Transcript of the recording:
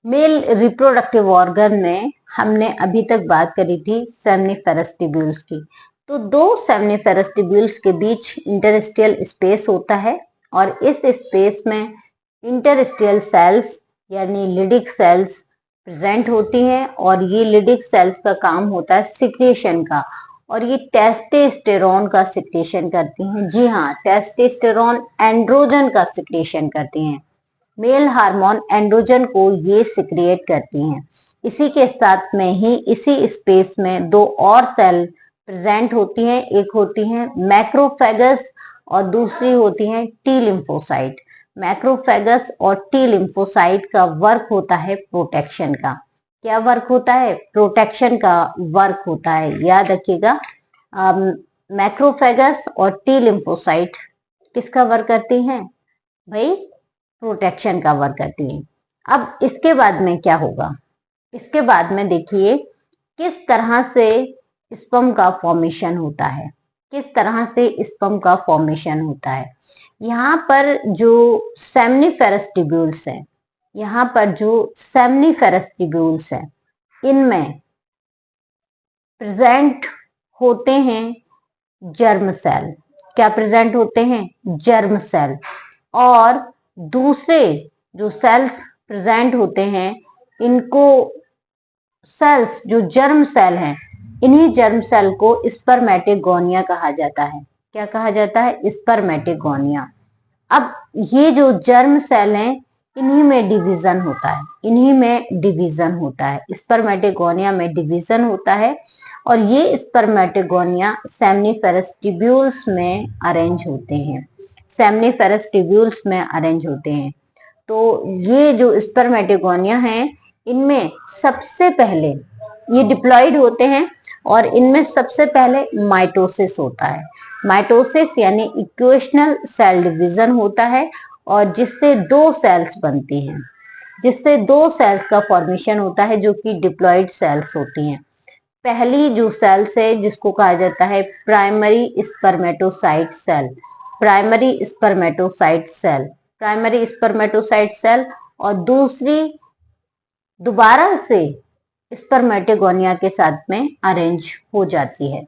Male reproductive organ में हमने अभी तक बात करी थी सेमनीफेरस ट्यूब्यूल्स की। तो दो सेमनीफेरस ट्यूब्यूल्स के बीच इंटरस्टियल स्पेस होता है और इस स्पेस में इंटरस्टियल सेल्स यानी लिडिक सेल्स प्रेजेंट होती हैं और ये लिडिक सेल्स का काम होता है सिक्रेशन का और ये टेस्टोस्टेरोन का सिक्रेशन करती हैं। जी हाँ, टेस्टोस्टेरोन एंड्रोजन का सिक्रेशन करती हैं। मेल हार्मोन एंड्रोजन को ये सिक्रिएट करती हैं। इसी के साथ में ही इसी स्पेस में दो और सेल प्रेजेंट होती हैं। एक होती हैं मैक्रोफेगस और दूसरी होती हैं टी लिम्फोसाइट। मैक्रोफेगस और टी लिम्फोसाइट का वर्क होता है प्रोटेक्शन का। क्या वर्क होता है? प्रोटेक्शन का वर्क होता है। याद रखिएगा, मैक्रोफेगस और टी लिम्फोसाइट किसका वर्क करती हैं? भाई प्रोटेक्शन का वर्क करती हैं। अब इसके बाद में क्या होगा? इसके बाद में देखिए किस तरह से स्पर्म का फॉर्मेशन होता है। किस तरह से स्पर्म का फॉर्मेशन होता है। यहाँ पर जो सेमनीफेरस ट्यूब्यूल्स हैं, यहाँ पर जो सेमनीफेरस ट्यूब्यूल्स हैं, इनमें प्रेजेंट होते हैं जर्म सेल। क्या प्रेजेंट होते हैं? Germ cell. और दूसरे जो सेल्स प्रेजेंट होते हैं, इनको सेल्स जो जर्म सेल हैं, इन्हीं जर्म सेल को स्पर्मेटोगोनिया कहा जाता है। क्या कहा जाता है? स्पर्मेटोगोनिया। अब ये जो जर्म सेल हैं, इन्हीं में डिवीजन होता है। इन्हीं में डिवीजन होता है, स्पर्मेटोगोनिया में डिवीजन होता है और ये स्पर्मेटोगोनिया सेमनीफेरस ट्यूब्यूल्स में अरेंज होते हैं। सेमनीफेरस ट्यूब्यूल्स में अरेंज होते हैं। तो ये जो स्पर्मेटोगोनिया हैं, इनमें सबसे पहले ये डिप्लॉइड होते हैं और इनमें सबसे पहले माइटोसिस होता है। माइटोसिस यानी इक्वेशनल सेल डिवीजन होता है और जिससे दो सेल्स बनती हैं, जिससे दो सेल्स का फॉर्मेशन होता है जो कि डिप्लॉइड सेल्स होती हैं। पहली जो सेल्स है जिसको कहा जाता है primary spermatocyte cell. Primary spermatocyte cell, primary spermatocyte cell. और दूसरी दोबारा से स्पर्मेटोगोनिया के साथ में अरेंज हो जाती है।